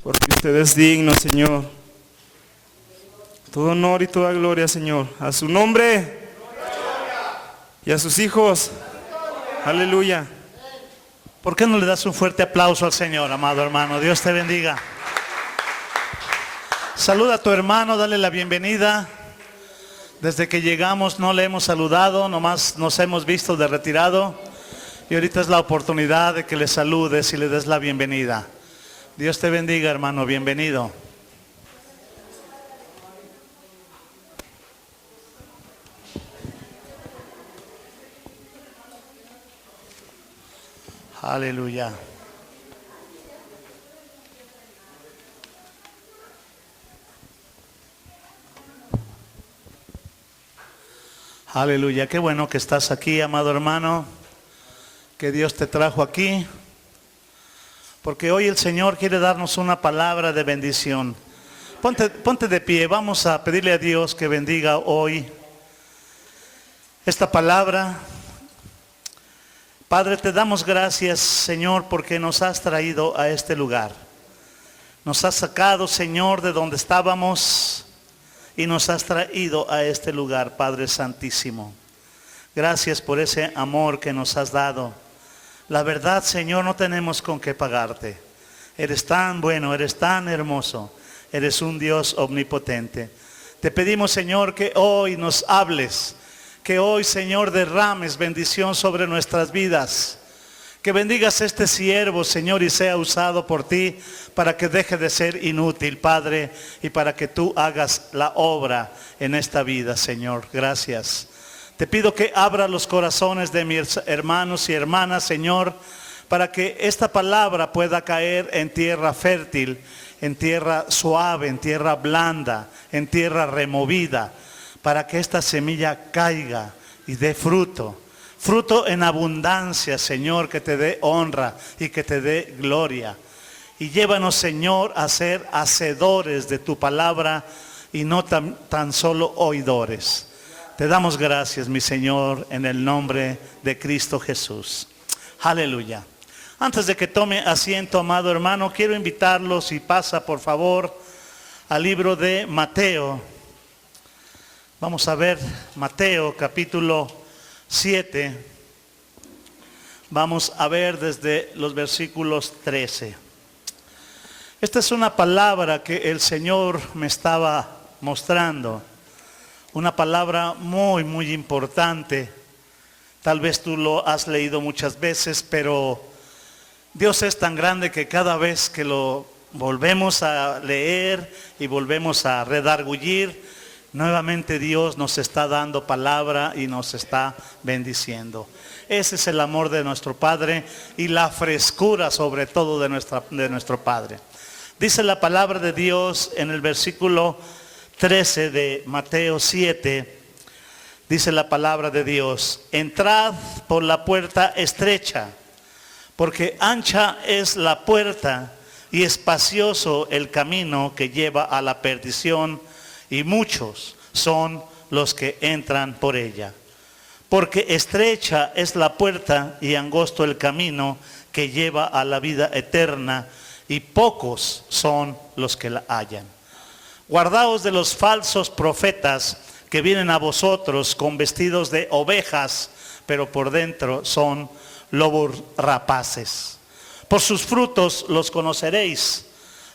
porque usted es digno, Señor. Todo honor y toda gloria, Señor, a su nombre y a sus hijos. Aleluya. ¿Por qué no le das un fuerte aplauso al Señor, amado hermano? Dios te bendiga. Saluda a tu hermano, dale la bienvenida. Desde que llegamos no le hemos saludado, nomás nos hemos visto de retirado. Y ahorita es la oportunidad de que le saludes y le des la bienvenida. Dios te bendiga, hermano, bienvenido. Aleluya. Aleluya, qué bueno que estás aquí, amado hermano, que Dios te trajo aquí, porque hoy el Señor quiere darnos una palabra de bendición. Ponte de pie, vamos a pedirle a Dios que bendiga hoy esta palabra. Padre, te damos gracias, Señor, porque nos has traído a este lugar. Nos has sacado, Señor, de donde estábamos y nos has traído a este lugar, Padre Santísimo. Gracias por ese amor que nos has dado. La verdad, Señor, no tenemos con qué pagarte. Eres tan bueno, eres tan hermoso. Eres un Dios omnipotente. Te pedimos, Señor, que hoy nos hables. Que hoy, Señor, derrames bendición sobre nuestras vidas. Que bendigas a este siervo, Señor, y sea usado por ti para que deje de ser inútil, Padre, y para que tú hagas la obra en esta vida, Señor. Gracias. Te pido que abra los corazones de mis hermanos y hermanas, Señor, para que esta palabra pueda caer en tierra fértil, en tierra suave, en tierra blanda, en tierra removida, para que esta semilla caiga y dé fruto. Fruto en abundancia, Señor, que te dé honra y que te dé gloria. Y llévanos, Señor, a ser hacedores de tu palabra y no tan solo oidores. Te damos gracias, mi Señor, en el nombre de Cristo Jesús. Aleluya. Antes de que tome asiento, amado hermano, quiero invitarlos, y pasa por favor al libro de Mateo. Vamos a ver Mateo capítulo 7. Vamos a ver desde los versículos 13. Esta es una palabra que el Señor me estaba mostrando. Una palabra muy, muy importante. Tal vez tú lo has leído muchas veces, pero Dios es tan grande que cada vez que lo volvemos a leer y volvemos a redargullir, nuevamente Dios nos está dando palabra y nos está bendiciendo. Ese es el amor de nuestro Padre y la frescura sobre todo de nuestro Padre. Dice la palabra de Dios en el versículo 13 de Mateo 7. Dice la palabra de Dios: entrad por la puerta estrecha, porque ancha es la puerta y espacioso el camino que lleva a la perdición, y muchos son los que entran por ella. Porque estrecha es la puerta y angosto el camino que lleva a la vida eterna, y pocos son los que la hallan. Guardaos de los falsos profetas que vienen a vosotros con vestidos de ovejas, pero por dentro son lobos rapaces. Por sus frutos los conoceréis.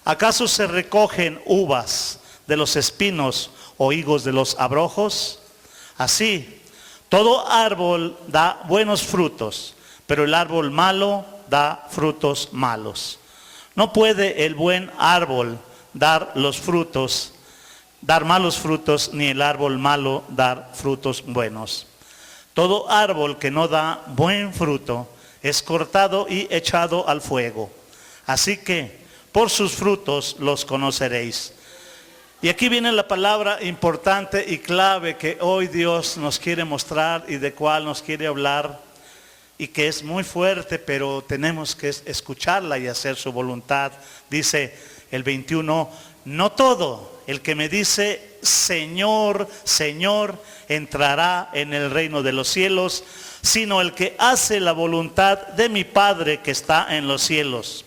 ¿Acaso se recogen uvas de los espinos o higos de los abrojos? Así, todo árbol da buenos frutos, pero el árbol malo da frutos malos. No puede el buen árbol dar malos frutos, ni el árbol malo dar frutos buenos. Todo árbol que no da buen fruto es cortado y echado al fuego. Así que por sus frutos los conoceréis. Y aquí viene la palabra importante y clave que hoy Dios nos quiere mostrar y de cual nos quiere hablar, y que es muy fuerte, pero tenemos que escucharla y hacer su voluntad. Dice el 21, no todo el que me dice Señor, Señor, entrará en el reino de los cielos, sino el que hace la voluntad de mi Padre que está en los cielos.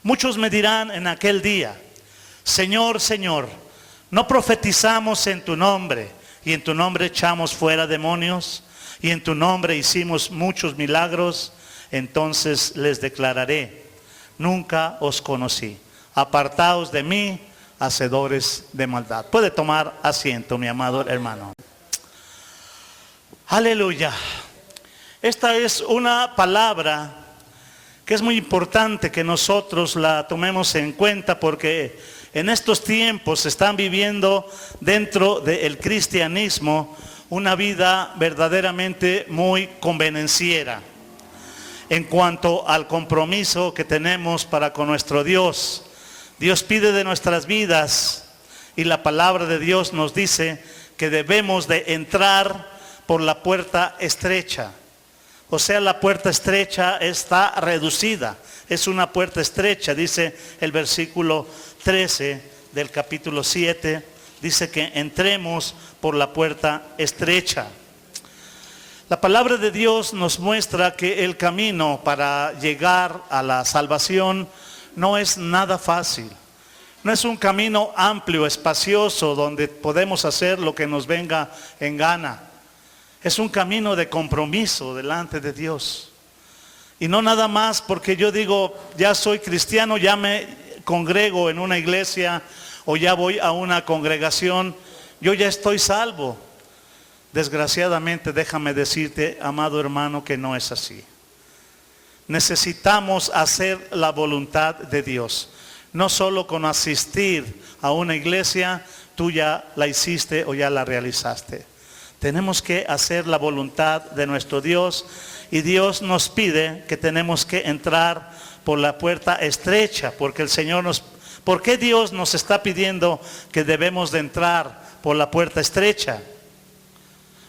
Muchos me dirán en aquel día, Señor, Señor, ¿no profetizamos en tu nombre y en tu nombre echamos fuera demonios y en tu nombre hicimos muchos milagros? Entonces les declararé, nunca os conocí. Apartaos de mí, hacedores de maldad. Puede tomar asiento, mi amado hermano. Aleluya. Esta es una palabra que es muy importante que nosotros la tomemos en cuenta, porque en estos tiempos se están viviendo dentro del cristianismo una vida verdaderamente muy convenenciera en cuanto al compromiso que tenemos para con nuestro Dios. Dios pide de nuestras vidas y la palabra de Dios nos dice que debemos de entrar por la puerta estrecha. O sea, la puerta estrecha está reducida. Es una puerta estrecha, dice el versículo 13 del capítulo 7. Dice que entremos por la puerta estrecha. La palabra de Dios nos muestra que el camino para llegar a la salvación no es nada fácil. No es un camino amplio, espacioso, donde podemos hacer lo que nos venga en gana. Es un camino de compromiso delante de Dios. Y no nada más porque yo digo, ya soy cristiano, ya me congrego en una iglesia o ya voy a una congregación, yo ya estoy salvo. Desgraciadamente, déjame decirte, amado hermano, que no es así. Necesitamos hacer la voluntad de Dios. No solo con asistir a una iglesia, tú ya la hiciste o ya la realizaste. Tenemos que hacer la voluntad de nuestro Dios, y Dios nos pide que tenemos que entrar por la puerta estrecha, porque el Señor ¿por qué Dios nos está pidiendo que debemos de entrar por la puerta estrecha?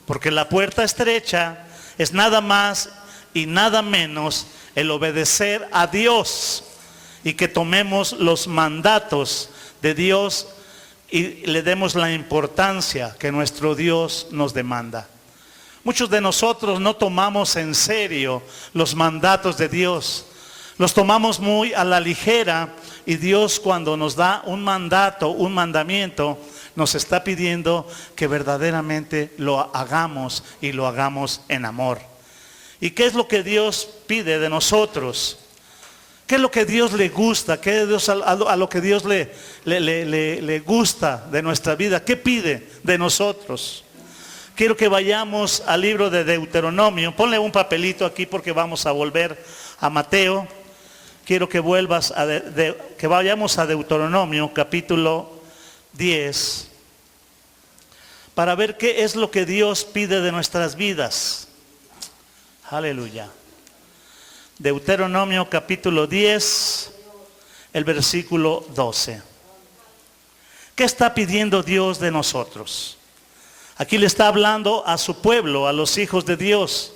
Porque la puerta estrecha es nada más y nada menos el obedecer a Dios y que tomemos los mandatos de Dios y le demos la importancia que nuestro Dios nos demanda. Muchos de nosotros no tomamos en serio los mandatos de Dios. Los tomamos muy a la ligera, y Dios, cuando nos da un mandato, un mandamiento, nos está pidiendo que verdaderamente lo hagamos y lo hagamos en amor. ¿Y qué es lo que Dios pide de nosotros? ¿Qué es lo que Dios le gusta? ¿Qué es a lo que Dios le gusta de nuestra vida? ¿Qué pide de nosotros? Quiero que vayamos al libro de Deuteronomio. Ponle un papelito aquí porque vamos a volver a Mateo. Quiero que vuelvas que vayamos a Deuteronomio capítulo 10 para ver qué es lo que Dios pide de nuestras vidas. Aleluya. Deuteronomio capítulo 10, el versículo 12. ¿Qué está pidiendo Dios de nosotros? Aquí le está hablando a su pueblo, a los hijos de Dios,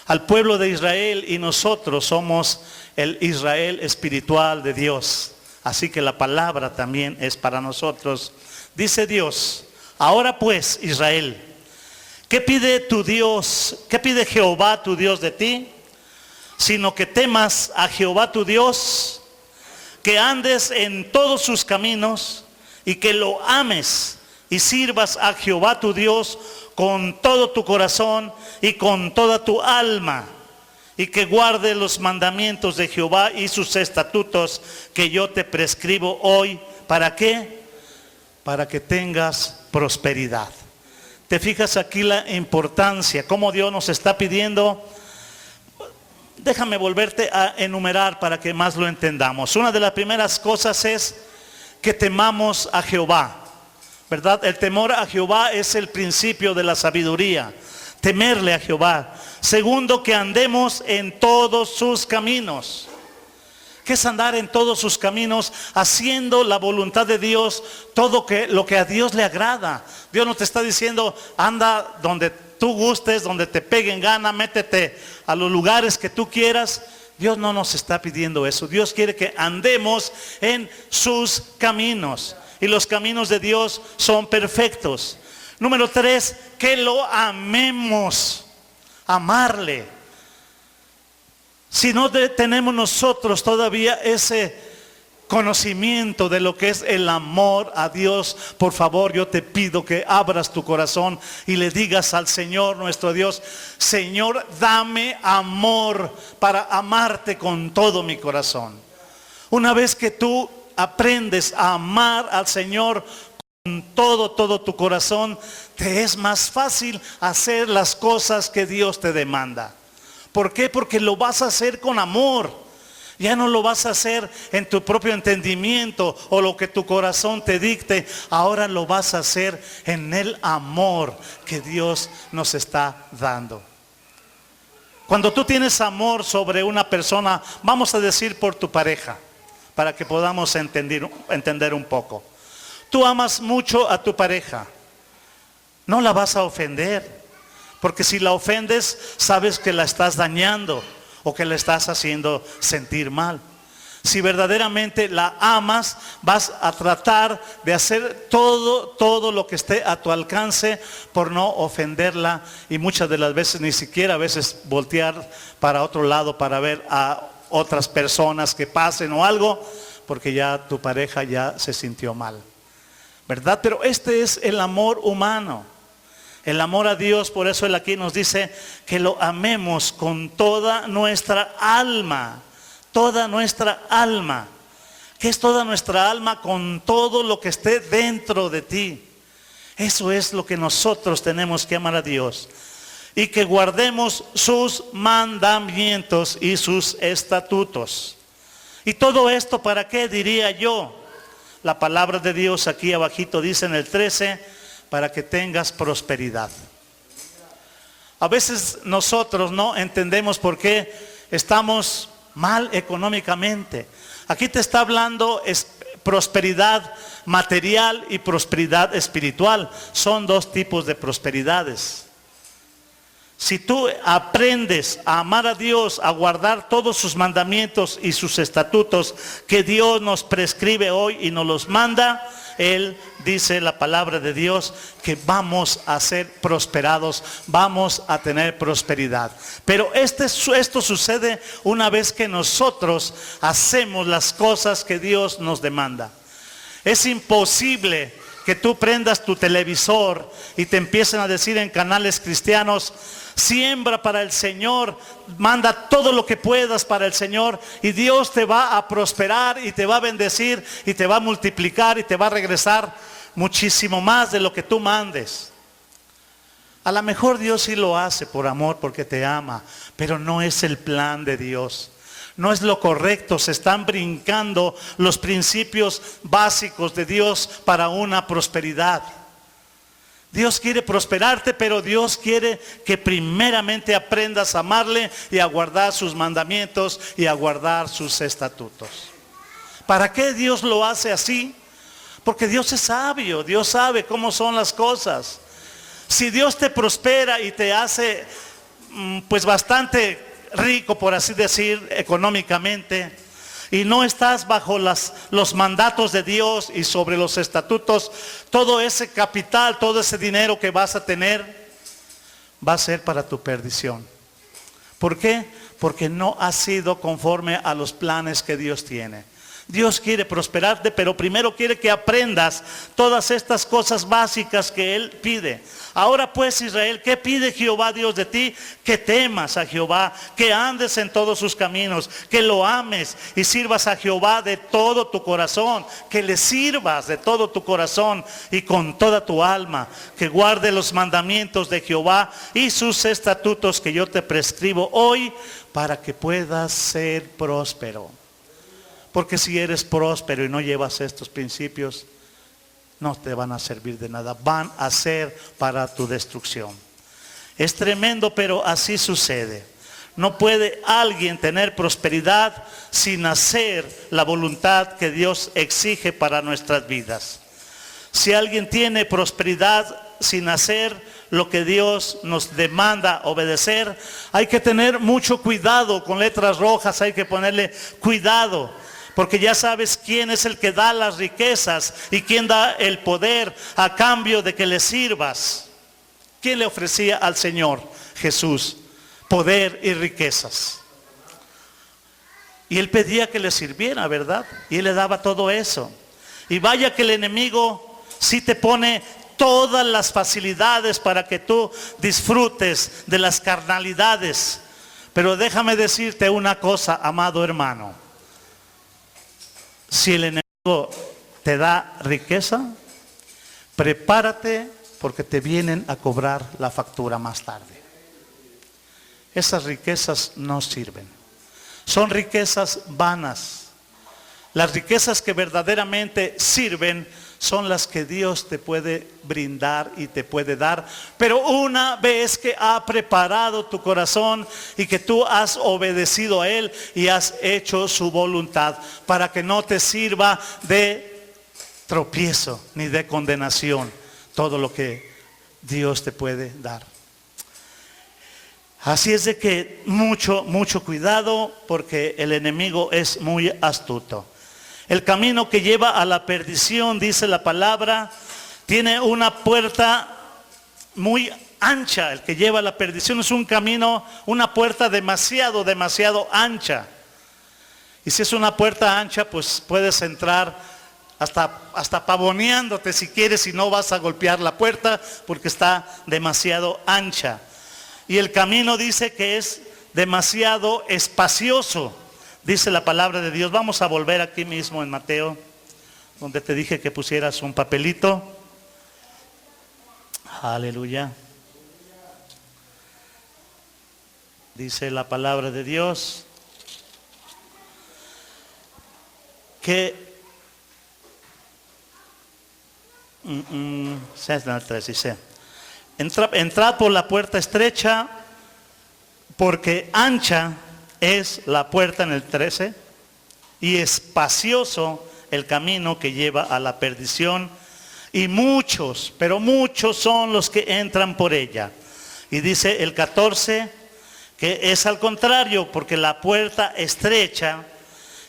al pueblo de Israel, y nosotros somos el Israel espiritual de Dios. Así que la palabra también es para nosotros. Dice Dios: ahora pues, Israel, ¿qué pide tu Dios? ¿Qué pide Jehová tu Dios de ti? Sino que temas a Jehová tu Dios, que andes en todos sus caminos y que lo ames y sirvas a Jehová tu Dios con todo tu corazón y con toda tu alma, y que guarde los mandamientos de Jehová y sus estatutos que yo te prescribo hoy. ¿Para qué? Para que tengas prosperidad. ¿Te fijas aquí la importancia? Cómo Dios nos está pidiendo. Déjame volverte a enumerar para que más lo entendamos. Una de las primeras cosas es que temamos a Jehová, ¿verdad? El temor a Jehová es el principio de la sabiduría. Temerle a Jehová. Segundo, que andemos en todos sus caminos. ¿Qué es andar en todos sus caminos? Haciendo la voluntad de Dios, todo lo que a Dios le agrada. Dios no te está diciendo, anda donde tú gustes, donde te peguen gana, métete a los lugares que tú quieras. Dios no nos está pidiendo eso. Dios quiere que andemos en sus caminos. Y los caminos de Dios son perfectos. Número 3, que lo amemos. Amarle. Si no tenemos nosotros todavía conocimiento de lo que es el amor a Dios, por favor, yo te pido que abras tu corazón y le digas al Señor nuestro Dios: Señor, dame amor para amarte con todo mi corazón. Una vez que tú aprendes a amar al Señor con todo tu corazón, te es más fácil hacer las cosas que Dios te demanda. ¿Por qué? Porque lo vas a hacer con amor. Ya no lo vas a hacer en tu propio entendimiento o lo que tu corazón te dicte. Ahora lo vas a hacer en el amor que Dios nos está dando. Cuando tú tienes amor sobre una persona, vamos a decir por tu pareja, para que podamos entender un poco. Tú amas mucho a tu pareja, no la vas a ofender, porque si la ofendes, sabes que la estás dañando o que la estás haciendo sentir mal. Si verdaderamente la amas, vas a tratar de hacer todo lo que esté a tu alcance por no ofenderla, y muchas de las veces ni siquiera a veces voltear para otro lado para ver a otras personas que pasen o algo, porque ya tu pareja ya se sintió mal, ¿verdad? Pero este es el amor humano. El amor a Dios, por eso Él aquí nos dice que lo amemos con toda nuestra alma. Toda nuestra alma. ¿Qué es toda nuestra alma? Con todo lo que esté dentro de ti. Eso es lo que nosotros tenemos que amar a Dios. Y que guardemos sus mandamientos y sus estatutos. ¿Y todo esto para qué, diría yo? La palabra de Dios aquí abajito dice en el 13... para que tengas prosperidad. A veces nosotros no entendemos por qué estamos mal económicamente. Aquí te está hablando prosperidad material y prosperidad espiritual. Son dos tipos de prosperidades. Si tú aprendes a amar a Dios, a guardar todos sus mandamientos y sus estatutos que Dios nos prescribe hoy y nos los manda, Él dice, la palabra de Dios, que vamos a ser prosperados, vamos a tener prosperidad. Pero esto sucede una vez que nosotros hacemos las cosas que Dios nos demanda. Es imposible que tú prendas tu televisor y te empiecen a decir en canales cristianos: siembra para el Señor, manda todo lo que puedas para el Señor y Dios te va a prosperar y te va a bendecir y te va a multiplicar y te va a regresar muchísimo más de lo que tú mandes. A lo mejor Dios sí lo hace por amor, porque te ama, pero no es el plan de Dios. No es lo correcto. Se están brincando los principios básicos de Dios para una prosperidad. Dios quiere prosperarte, pero Dios quiere que primeramente aprendas a amarle y a guardar sus mandamientos y a guardar sus estatutos. ¿Para qué Dios lo hace así? Porque Dios es sabio, Dios sabe cómo son las cosas. Si Dios te prospera y te hace pues bastante rico, por así decir, económicamente, y no estás bajo los mandatos de Dios y sobre los estatutos, todo ese capital, todo ese dinero que vas a tener va a ser para tu perdición. ¿Por qué? Porque no has sido conforme a los planes que Dios tiene. Dios quiere prosperarte, pero primero quiere que aprendas todas estas cosas básicas que Él pide. Ahora pues, Israel, ¿qué pide Jehová Dios de ti? Que temas a Jehová, que andes en todos sus caminos, que lo ames y sirvas a Jehová de todo tu corazón, que le sirvas de todo tu corazón y con toda tu alma, que guarde los mandamientos de Jehová y sus estatutos que yo te prescribo hoy, para que puedas ser próspero. Porque si eres próspero y no llevas estos principios, no te van a servir de nada, van a ser para tu destrucción. Es tremendo, pero así sucede. No puede alguien tener prosperidad sin hacer la voluntad que Dios exige para nuestras vidas. Si alguien tiene prosperidad sin hacer lo que Dios nos demanda obedecer, hay que tener mucho cuidado, con letras rojas hay que ponerle cuidado. Porque ya sabes quién es el que da las riquezas y quién da el poder a cambio de que le sirvas. ¿Quién le ofrecía al Señor? Jesús, poder y riquezas. Y él pedía que le sirviera, ¿verdad? Y él le daba todo eso. Y vaya que el enemigo sí te pone todas las facilidades para que tú disfrutes de las carnalidades. Pero déjame decirte una cosa, amado hermano. Si el enemigo te da riqueza, prepárate porque te vienen a cobrar la factura más tarde. Esas riquezas no sirven. Son riquezas vanas. Las riquezas que verdaderamente sirven son las que Dios te puede brindar y te puede dar. Pero una vez que ha preparado tu corazón y que tú has obedecido a Él y has hecho su voluntad, para que no te sirva de tropiezo ni de condenación todo lo que Dios te puede dar. Así es de que mucho cuidado, porque el enemigo es muy astuto. El camino que lleva a la perdición, dice la palabra, tiene una puerta muy ancha. El que lleva a la perdición es un camino, una puerta demasiado ancha. Y si es una puerta ancha, pues puedes entrar hasta pavoneándote si quieres, y no vas a golpear la puerta porque está demasiado ancha. Y el camino dice que es demasiado espacioso, dice la palabra de Dios. Vamos a volver aquí mismo en Mateo, donde te dije que pusieras un papelito. Aleluya. Dice la palabra de Dios que dice: entrad por la puerta estrecha, porque ancha es la puerta, en el 13, y espacioso el camino que lleva a la perdición, y muchos, pero muchos son los que entran por ella. Y dice el 14 que es al contrario, porque la puerta estrecha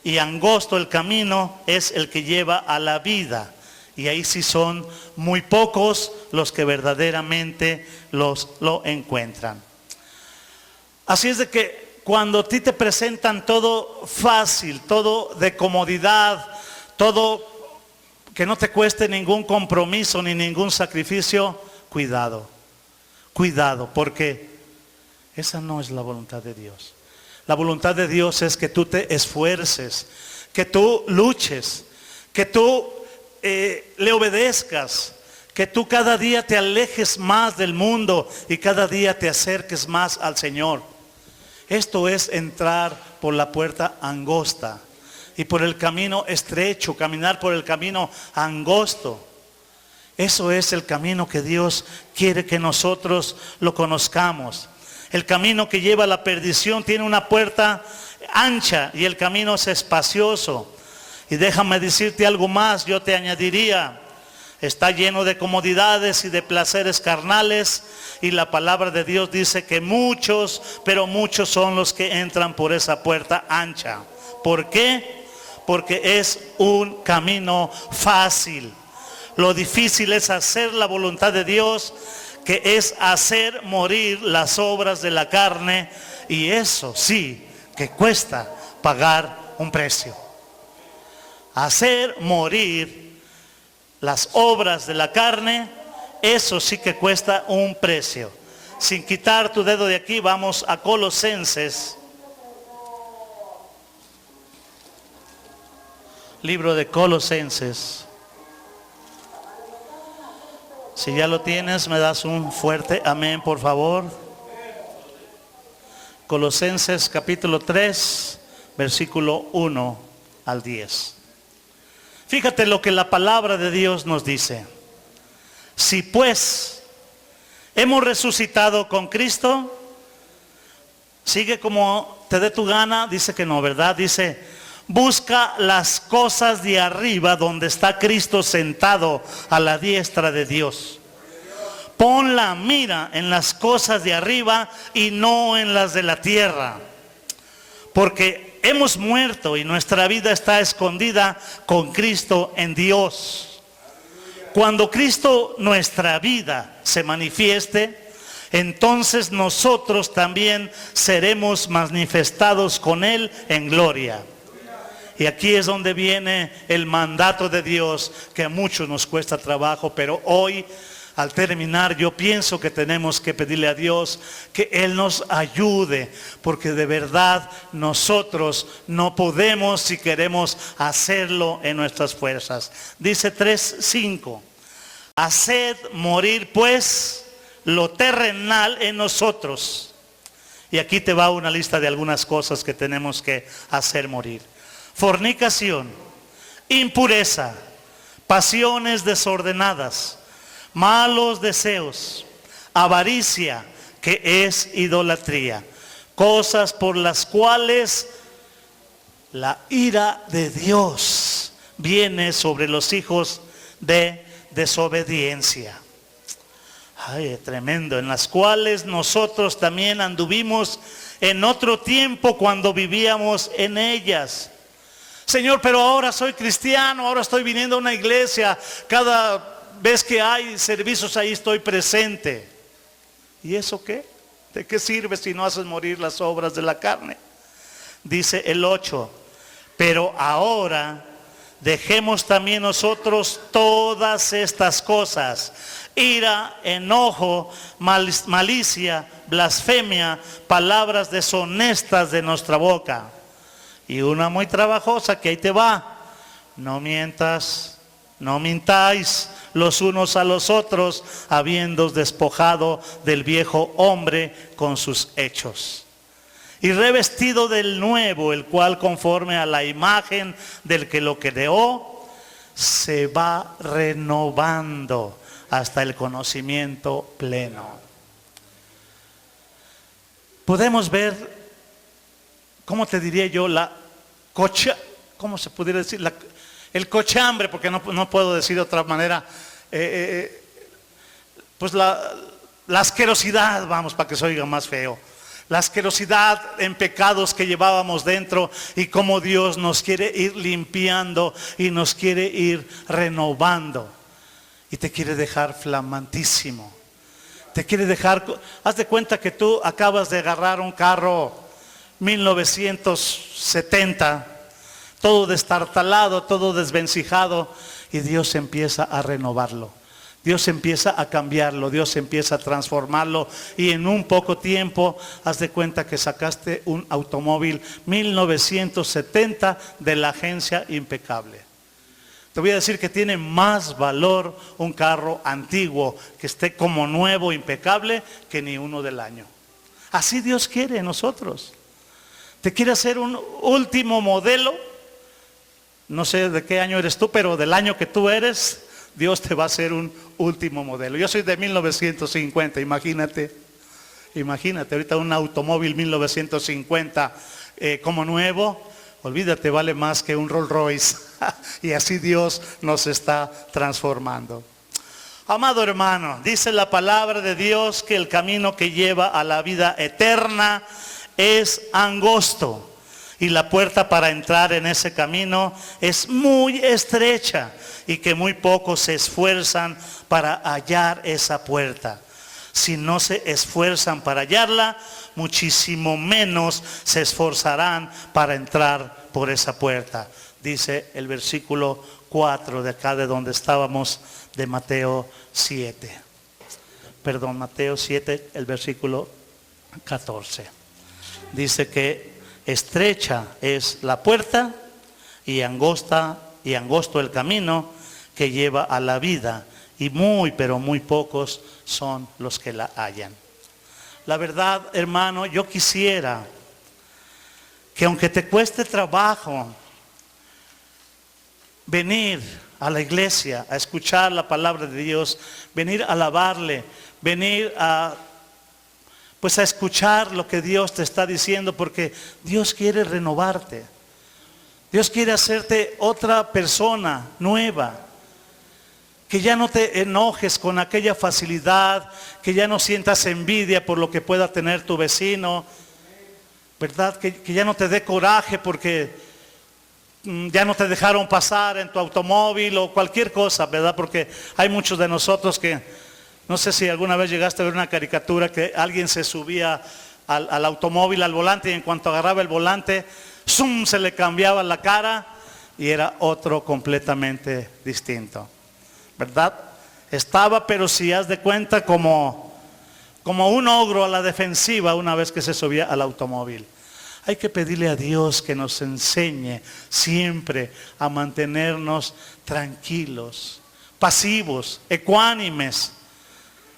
y angosto el camino es el que lleva a la vida. Y ahí sí son muy pocos los que verdaderamente lo encuentran. Así es de que cuando a ti te presentan todo fácil, todo de comodidad, todo que no te cueste ningún compromiso ni ningún sacrificio, cuidado, porque esa no es la voluntad de Dios. La voluntad de Dios es que tú te esfuerces, que tú luches, que tú le obedezcas, que tú cada día te alejes más del mundo y cada día te acerques más al Señor. Esto es entrar por la puerta angosta y por el camino estrecho, caminar por el camino angosto. Eso es el camino que Dios quiere que nosotros lo conozcamos. El camino que lleva a la perdición tiene una puerta ancha y el camino es espacioso. Y déjame decirte algo más, yo te añadiría, está lleno de comodidades y de placeres carnales, y la palabra de Dios dice que muchos, pero muchos son los que entran por esa puerta ancha. ¿Por qué? Porque es un camino fácil. Lo difícil es hacer la voluntad de Dios, que es hacer morir las obras de la carne, y eso sí que cuesta pagar un precio. Hacer morir las obras de la carne, eso sí que cuesta un precio. Sin quitar tu dedo de aquí, vamos a Colosenses. Libro de Colosenses. Si ya lo tienes, me das un fuerte amén, por favor. Colosenses capítulo 3, versículo 1 al 10. Fíjate lo que la palabra de Dios nos dice. Si pues hemos resucitado con Cristo, sigue como te dé tu gana, dice que no, ¿verdad? Dice, busca las cosas de arriba, donde está Cristo sentado a la diestra de Dios. Pon la mira en las cosas de arriba y no en las de la tierra, porque hemos muerto y nuestra vida está escondida con Cristo en Dios. Cuando Cristo, nuestra vida, se manifieste, entonces nosotros también seremos manifestados con Él en gloria. Y aquí es donde viene el mandato de Dios, que a muchos nos cuesta trabajo, pero hoy, al terminar, yo pienso que tenemos que pedirle a Dios que Él nos ayude, porque de verdad nosotros no podemos si queremos hacerlo en nuestras fuerzas. Dice 3:5, haced morir pues lo terrenal en nosotros. Y aquí te va una lista de algunas cosas que tenemos que hacer morir: fornicación, impureza, pasiones desordenadas, malos deseos, avaricia, que es idolatría, cosas por las cuales la ira de Dios viene sobre los hijos de desobediencia. Ay, tremendo. En las cuales nosotros también anduvimos en otro tiempo cuando vivíamos en ellas. Señor, pero ahora soy cristiano, ahora estoy viniendo a una iglesia, cada vez que hay servicios ahí estoy presente. ¿Y eso qué? ¿De qué sirve si no haces morir las obras de la carne? Dice el 8, pero ahora dejemos también nosotros todas estas cosas: ira, enojo, malicia, blasfemia, palabras deshonestas de nuestra boca. Y una muy trabajosa, que ahí te va: no mientas, no mintáis los unos a los otros, habiéndoos despojado del viejo hombre con sus hechos, y revestido del nuevo, el cual conforme a la imagen del que lo creó, se va renovando hasta el conocimiento pleno. Podemos ver, ¿cómo te diría yo? ¿Cómo se pudiera decir? El cochambre, porque no puedo decir de otra manera, pues la asquerosidad, vamos, para que se oiga más feo. La asquerosidad en pecados que llevábamos dentro, y cómo Dios nos quiere ir limpiando y nos quiere ir renovando. Y te quiere dejar flamantísimo. Te quiere dejar, haz de cuenta que tú acabas de agarrar un carro 1970, todo destartalado, todo desvencijado, y Dios empieza a renovarlo. Dios empieza a cambiarlo, Dios empieza a transformarlo, y en un poco tiempo haz de cuenta que sacaste un automóvil 1970 de la agencia impecable. Te voy a decir que tiene más valor un carro antiguo que esté como nuevo, impecable, que ni uno del año. Así Dios quiere en nosotros. Te quiere hacer un último modelo. No sé de qué año eres tú, pero del año que tú eres, Dios te va a hacer un último modelo. Yo soy de 1950, imagínate, ahorita un automóvil 1950 como nuevo, olvídate, vale más que un Rolls Royce. Y así Dios nos está transformando. Amado hermano, dice la palabra de Dios que el camino que lleva a la vida eterna es angosto, y la puerta para entrar en ese camino es muy estrecha, y que muy pocos se esfuerzan para hallar esa puerta. Si no se esfuerzan para hallarla, muchísimo menos se esforzarán para entrar por esa puerta. Dice el versículo 4 de acá de donde estábamos, de Mateo 7. Mateo 7, el versículo 14. Dice que estrecha es la puerta y angosto el camino que lleva a la vida, y muy, pero muy pocos son los que la hallan. La verdad, hermano, yo quisiera que, aunque te cueste trabajo venir a la iglesia a escuchar la palabra de Dios, venir a alabarle, venir a escuchar lo que Dios te está diciendo, porque Dios quiere renovarte. Dios quiere hacerte otra persona nueva. Que ya no te enojes con aquella facilidad, que ya no sientas envidia por lo que pueda tener tu vecino, ¿verdad? Que ya no te dé coraje porque ya no te dejaron pasar en tu automóvil o cualquier cosa, ¿verdad? Porque hay muchos de nosotros que, no sé si alguna vez llegaste a ver una caricatura que alguien se subía al automóvil, al volante, y en cuanto agarraba el volante, zoom, se le cambiaba la cara y era otro completamente distinto, ¿verdad? Estaba, pero si haz de cuenta, como un ogro a la defensiva una vez que se subía al automóvil. Hay que pedirle a Dios que nos enseñe siempre a mantenernos tranquilos, pasivos, ecuánimes.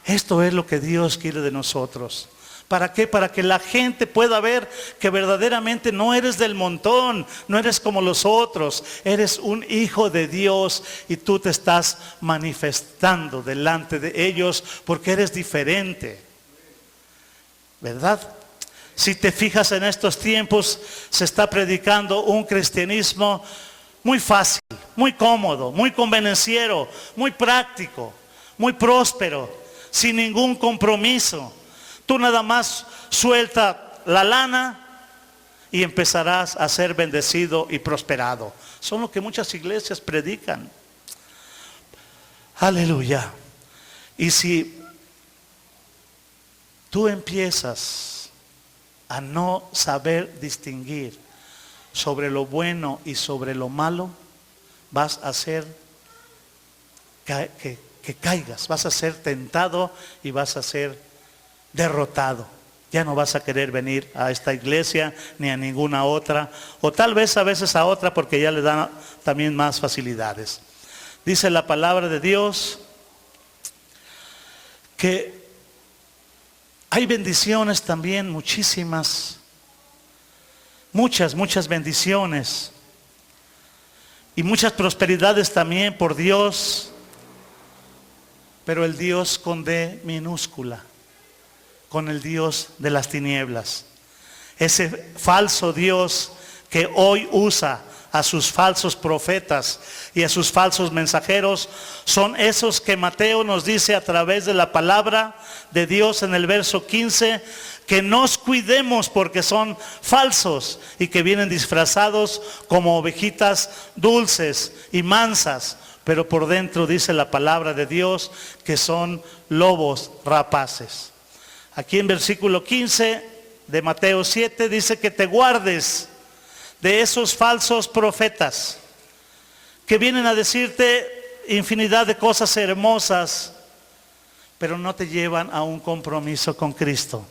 Esto es lo que Dios quiere de nosotros. ¿Para qué? Para que la gente pueda ver que verdaderamente no eres del montón, no eres como los otros, eres un hijo de Dios y tú te estás manifestando delante de ellos porque eres diferente, ¿verdad? Si te fijas, en estos tiempos se está predicando un cristianismo muy fácil, muy cómodo, muy convenenciero, muy práctico, muy próspero, sin ningún compromiso. Tú nada más suelta la lana y empezarás a ser bendecido y prosperado. Son lo que muchas iglesias predican. Aleluya. Y si tú empiezas a no saber distinguir sobre lo bueno y sobre lo malo, vas a hacer que caigas, vas a ser tentado y vas a ser derrotado. Ya no vas a querer venir a esta iglesia ni a ninguna otra, o tal vez a veces a otra porque ya le dan también más facilidades. Dice la palabra de Dios que hay bendiciones también, muchísimas, muchas bendiciones y muchas prosperidades también por Dios, pero el Dios con D minúscula, con el Dios de las tinieblas, ese falso Dios que hoy usa a sus falsos profetas y a sus falsos mensajeros, son esos que Mateo nos dice a través de la palabra de Dios en el verso 15, que nos cuidemos porque son falsos y que vienen disfrazados como ovejitas dulces y mansas, pero por dentro dice la palabra de Dios que son lobos rapaces. Aquí en versículo 15 de Mateo 7 dice que te guardes de esos falsos profetas que vienen a decirte infinidad de cosas hermosas, pero no te llevan a un compromiso con Cristo.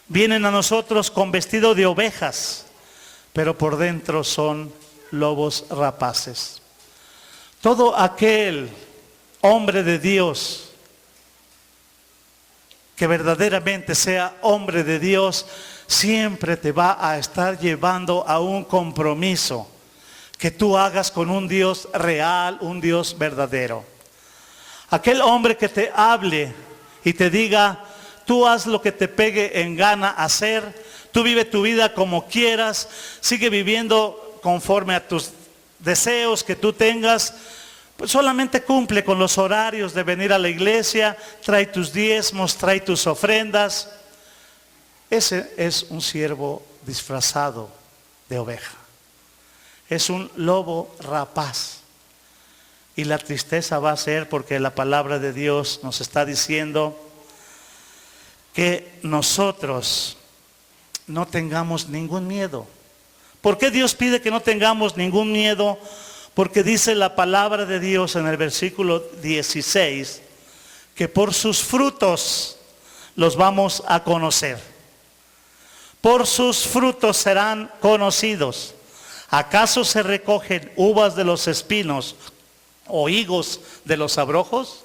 Vienen a nosotros con vestido de ovejas, pero por dentro son lobos rapaces. Todo aquel hombre de Dios que verdaderamente sea hombre de Dios, siempre te va a estar llevando a un compromiso que tú hagas con un Dios real, un Dios verdadero. Aquel hombre que te hable y te diga, tú haz lo que te pegue en gana hacer, tú vive tu vida como quieras, sigue viviendo conforme a tus deseos que tú tengas, pues solamente cumple con los horarios de venir a la iglesia, trae tus diezmos, trae tus ofrendas. Ese es un siervo disfrazado de oveja. Es un lobo rapaz. Y la tristeza va a ser porque la palabra de Dios nos está diciendo que nosotros no tengamos ningún miedo. ¿Por qué Dios pide que no tengamos ningún miedo? Porque dice la palabra de Dios en el versículo 16 que por sus frutos los vamos a conocer. Por sus frutos serán conocidos. ¿Acaso se recogen uvas de los espinos o higos de los abrojos?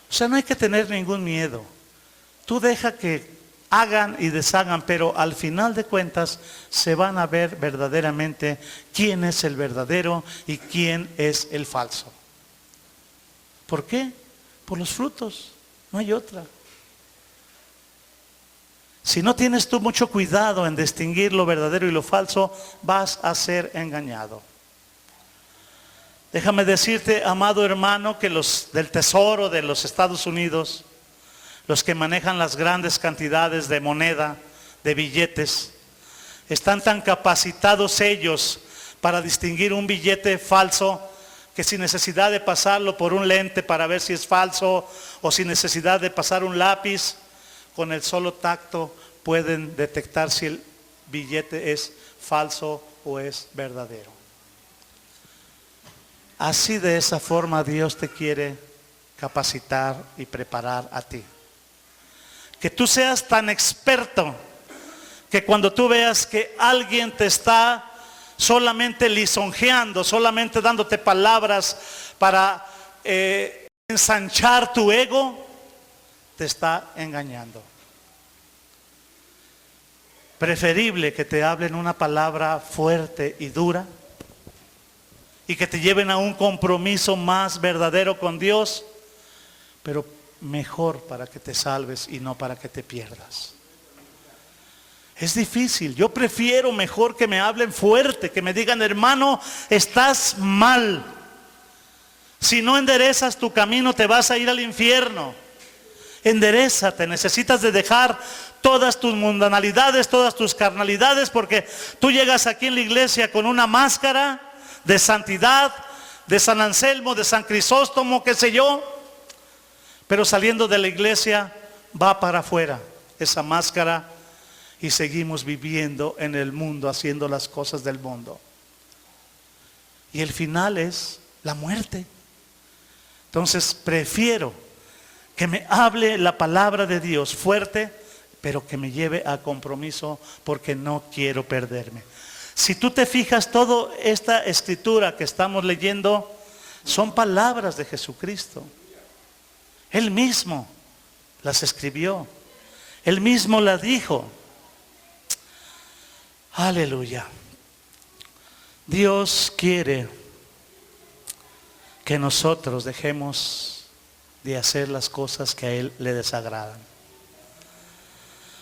O sea, no hay que tener ningún miedo. Tú deja que hagan y deshagan, pero al final de cuentas se van a ver verdaderamente quién es el verdadero y quién es el falso. ¿Por qué? Por los frutos, no hay otra. Si no tienes tú mucho cuidado en distinguir lo verdadero y lo falso, vas a ser engañado. Déjame decirte, amado hermano, que los del Tesoro de los Estados Unidos, los que manejan las grandes cantidades de moneda, de billetes, están tan capacitados ellos para distinguir un billete falso, que sin necesidad de pasarlo por un lente para ver si es falso, o sin necesidad de pasar un lápiz, con el solo tacto pueden detectar si el billete es falso o es verdadero. Así, de esa forma, Dios te quiere capacitar y preparar a ti. Que tú seas tan experto que cuando tú veas que alguien te está solamente lisonjeando, solamente dándote palabras para ensanchar tu ego, te está engañando. Preferible que te hablen una palabra fuerte y dura y que te lleven a un compromiso más verdadero con Dios, pero mejor para que te salves y no para que te pierdas. Es difícil. Yo prefiero mejor que me hablen fuerte, que me digan: hermano, estás mal. Si no enderezas tu camino, te vas a ir al infierno. Enderézate, necesitas de dejar todas tus mundanalidades, todas tus carnalidades, porque tú llegas aquí en la iglesia con una máscara de santidad, de San Anselmo, de San Crisóstomo, qué sé yo, pero saliendo de la iglesia va para afuera esa máscara y seguimos viviendo en el mundo, haciendo las cosas del mundo. Y el final es la muerte. Entonces prefiero que me hable la palabra de Dios fuerte, pero que me lleve a compromiso, porque no quiero perderme. Si tú te fijas, toda esta escritura que estamos leyendo son palabras de Jesucristo. Él mismo las escribió. Él mismo las dijo. Aleluya. Dios quiere que nosotros dejemos de hacer las cosas que a Él le desagradan.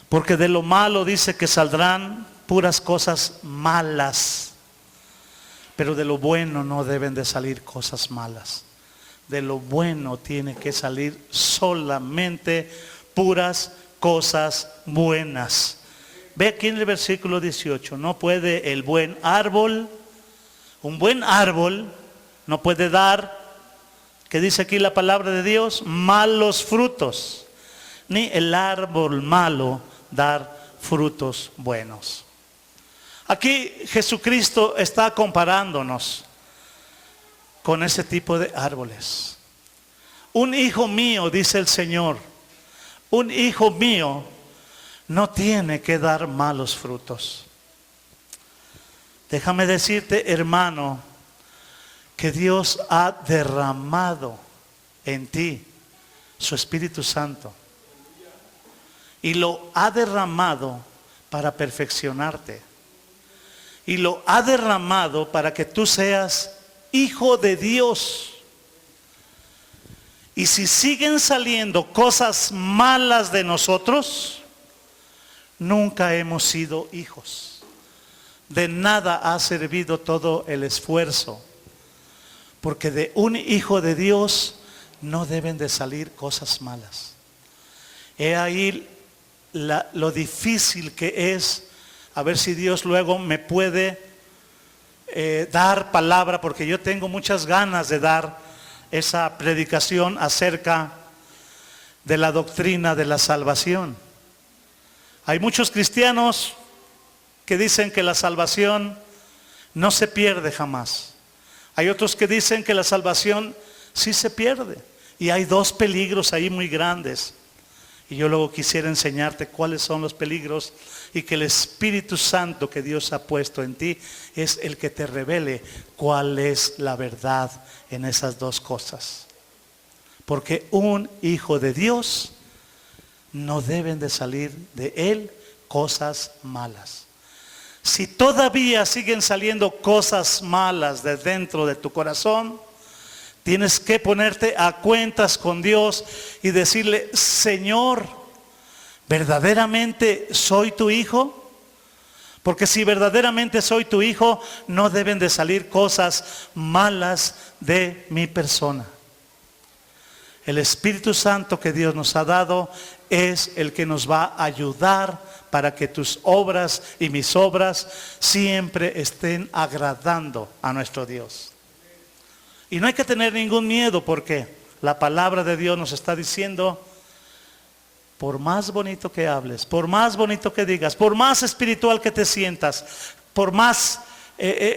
Porque de lo malo dice que saldrán puras cosas malas, pero de lo bueno no deben de salir cosas malas. De lo bueno tiene que salir solamente puras cosas buenas. Ve aquí en el versículo 18, no puede el buen árbol, un buen árbol no puede dar, ¿qué dice aquí la palabra de Dios? Malos frutos, ni el árbol malo dar frutos buenos. Aquí Jesucristo está comparándonos con ese tipo de árboles. Un hijo mío, dice el Señor, un hijo mío no tiene que dar malos frutos. Déjame decirte, hermano, que Dios ha derramado en ti su Espíritu Santo. Y lo ha derramado para perfeccionarte. Y lo ha derramado para que tú seas hijo de Dios. Y si siguen saliendo cosas malas de nosotros, nunca hemos sido hijos. De nada ha servido todo el esfuerzo. Porque de un hijo de Dios no deben de salir cosas malas. He ahí lo difícil que es, a ver si Dios luego me puede dar palabra, porque yo tengo muchas ganas de dar esa predicación acerca de la doctrina de la salvación. Hay muchos cristianos que dicen que la salvación no se pierde jamás. Hay otros que dicen que la salvación sí se pierde. Y hay dos peligros ahí muy grandes. Y yo luego quisiera enseñarte cuáles son los peligros, y que el Espíritu Santo que Dios ha puesto en ti es el que te revele cuál es la verdad en esas dos cosas. Porque un hijo de Dios no deben de salir de él cosas malas. Si todavía siguen saliendo cosas malas de dentro de tu corazón, tienes que ponerte a cuentas con Dios y decirle: Señor, ¿verdaderamente soy tu hijo? Porque si verdaderamente soy tu hijo, no deben de salir cosas malas de mi persona. El Espíritu Santo que Dios nos ha dado es el que nos va a ayudar para que tus obras y mis obras siempre estén agradando a nuestro Dios. Y no hay que tener ningún miedo, porque la palabra de Dios nos está diciendo: por más bonito que hables, por más bonito que digas, por más espiritual que te sientas, por más,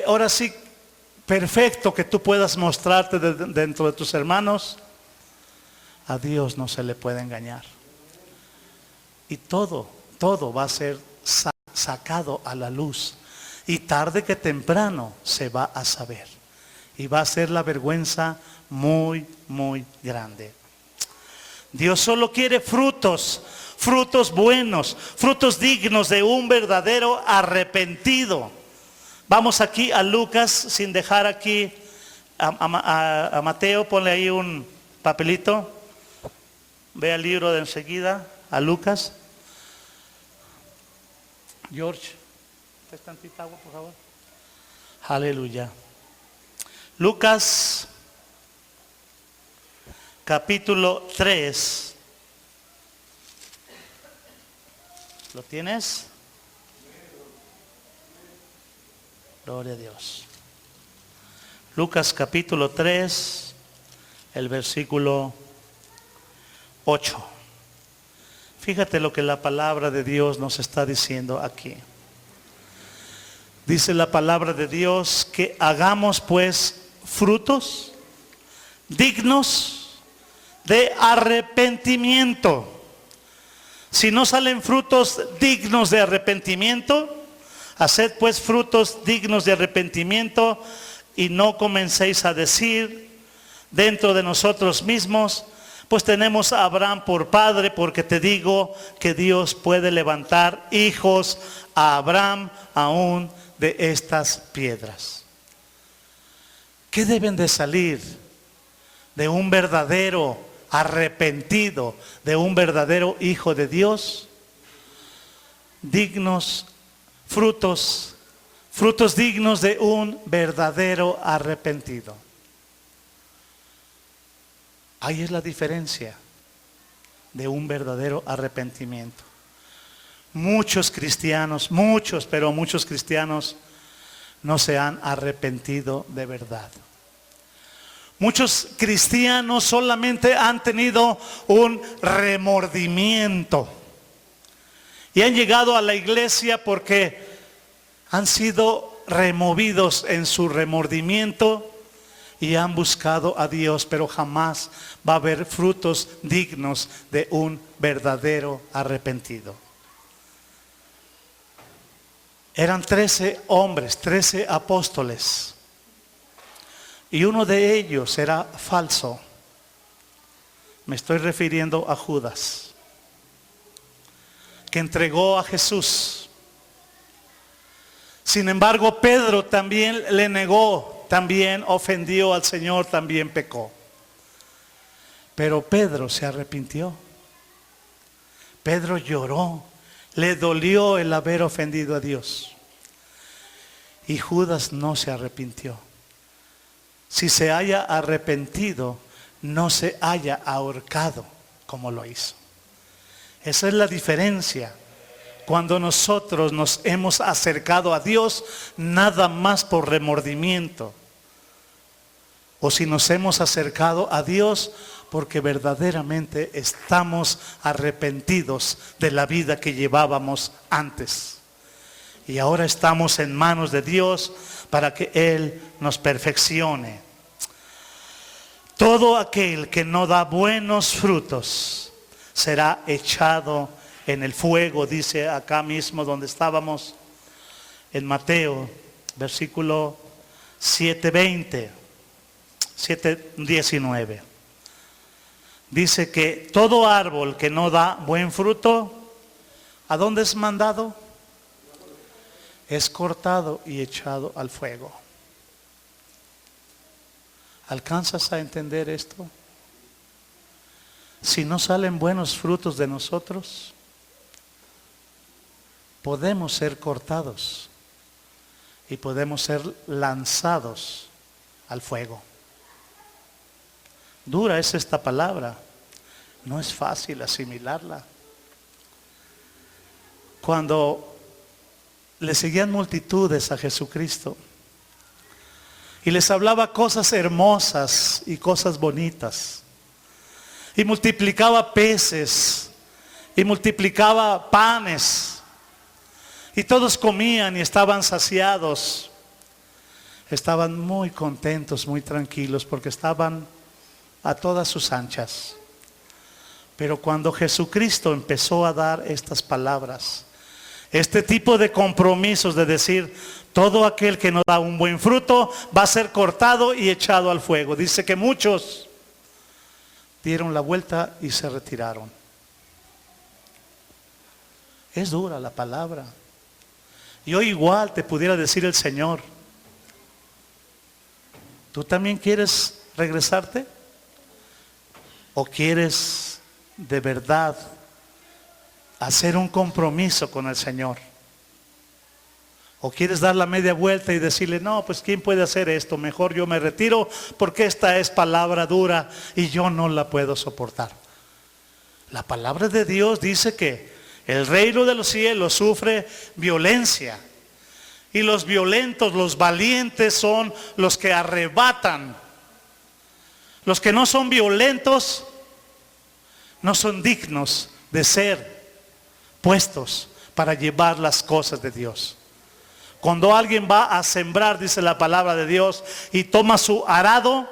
ahora sí, perfecto que tú puedas mostrarte dentro de tus hermanos, a Dios no se le puede engañar. Y todo va a ser sacado a la luz. Y tarde que temprano se va a saber. Y va a ser la vergüenza muy, muy grande. Dios solo quiere frutos buenos, frutos dignos de un verdadero arrepentido. Vamos aquí a Lucas, sin dejar aquí a Mateo, ponle ahí un papelito. Ve al libro de enseguida, a Lucas. George, ¿te tantita agua, por favor? Aleluya. Lucas, capítulo 3. ¿Lo tienes? Gloria a Dios. Lucas capítulo 3, el versículo 8. Fíjate lo que la palabra de Dios nos está diciendo aquí. Dice la palabra de Dios que hagamos pues frutos dignos de arrepentimiento. Si no salen frutos dignos de arrepentimiento, haced pues frutos dignos de arrepentimiento y no comencéis a decir dentro de nosotros mismos, pues tenemos a Abraham por padre, porque te digo que Dios puede levantar hijos a Abraham aún de estas piedras. ¿Qué deben de salir de un verdadero arrepentido, de un verdadero hijo de Dios? Dignos, frutos dignos de un verdadero arrepentido. Ahí es la diferencia de un verdadero arrepentimiento. Muchos cristianos no se han arrepentido de verdad. Muchos cristianos solamente han tenido un remordimiento y han llegado a la iglesia porque han sido removidos en su remordimiento y han buscado a Dios, pero jamás va a haber frutos dignos de un verdadero arrepentido. Eran 13 hombres, 13 apóstoles, y uno de ellos era falso. Me estoy refiriendo a Judas, que entregó a Jesús. Sin embargo, Pedro también le negó, también ofendió al Señor, también pecó. Pero Pedro se arrepintió. Pedro lloró, le dolió el haber ofendido a Dios. Y Judas no se arrepintió. Si se haya arrepentido, no se haya ahorcado como lo hizo. Esa es la diferencia. Cuando nosotros nos hemos acercado a Dios, nada más por remordimiento. O si nos hemos acercado a Dios porque verdaderamente estamos arrepentidos de la vida que llevábamos antes. Y ahora estamos en manos de Dios para que Él nos perfeccione. Todo aquel que no da buenos frutos será echado en el fuego, dice acá mismo donde estábamos, en Mateo, versículo 7:20, 7:19. Dice que todo árbol que no da buen fruto, ¿a dónde es mandado? Es cortado y echado al fuego. ¿Alcanzas a entender esto? Si no salen buenos frutos de nosotros, podemos ser cortados y podemos ser lanzados al fuego. Dura es esta palabra, no es fácil asimilarla. Cuando le seguían multitudes a Jesucristo y les hablaba cosas hermosas y cosas bonitas, y multiplicaba peces y multiplicaba panes. Y todos comían y estaban saciados. Estaban muy contentos, muy tranquilos, porque estaban a todas sus anchas. Pero cuando Jesucristo empezó a dar estas palabras, este tipo de compromisos de decir, todo aquel que no da un buen fruto va a ser cortado y echado al fuego. Dice que muchos dieron la vuelta y se retiraron. Es dura la palabra. Y hoy igual te pudiera decir el Señor, ¿tú también quieres regresarte? ¿O quieres de verdad hacer un compromiso con el Señor? ¿O quieres dar la media vuelta y decirle, no, pues ¿quién puede hacer esto? Mejor yo me retiro porque esta es palabra dura y yo no la puedo soportar. La palabra de Dios dice que el reino de los cielos sufre violencia. Y los violentos, los valientes son los que arrebatan. Los que no son violentos no son dignos de ser puestos para llevar las cosas de Dios. Cuando alguien va a sembrar, dice la palabra de Dios, y toma su arado,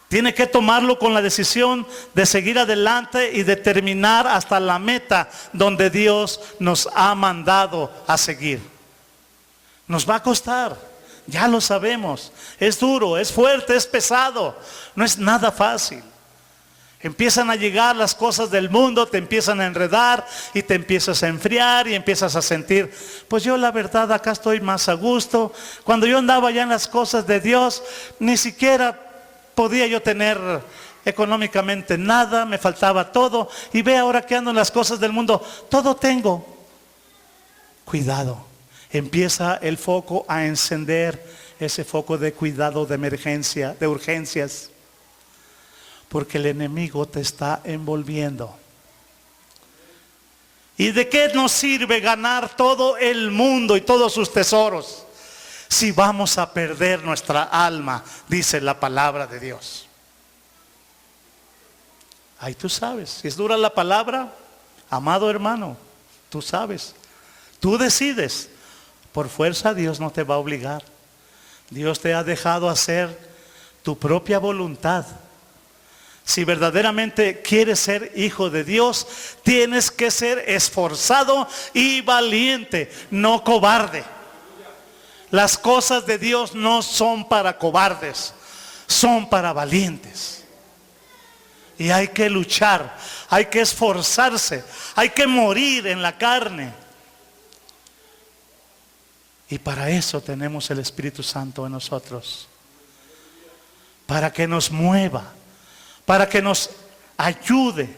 tiene que tomarlo con la decisión de seguir adelante y de terminar hasta la meta donde Dios nos ha mandado a seguir. Nos va a costar, ya lo sabemos. Es duro, es fuerte, es pesado. No es nada fácil. Empiezan a llegar las cosas del mundo, te empiezan a enredar y te empiezas a enfriar y empiezas a sentir, pues yo la verdad acá estoy más a gusto. Cuando yo andaba ya en las cosas de Dios, ni siquiera podía yo tener económicamente nada, me faltaba todo. Y ve ahora que ando en las cosas del mundo, todo tengo. Cuidado, empieza el foco a encender, ese foco de cuidado, de emergencia, de urgencias. Porque el enemigo te está envolviendo. ¿Y de qué nos sirve ganar todo el mundo y todos sus tesoros si vamos a perder nuestra alma? Dice la palabra de Dios. Ahí tú sabes, si es dura la palabra, amado hermano, tú sabes, tú decides. Por fuerza Dios no te va a obligar. Dios te ha dejado hacer tu propia voluntad. Si verdaderamente quieres ser hijo de Dios, tienes que ser esforzado y valiente, no cobarde. Las cosas de Dios no son para cobardes, son para valientes. Y hay que luchar, hay que esforzarse, hay que morir en la carne. Y para eso tenemos el Espíritu Santo en nosotros, para que nos mueva, para que nos ayude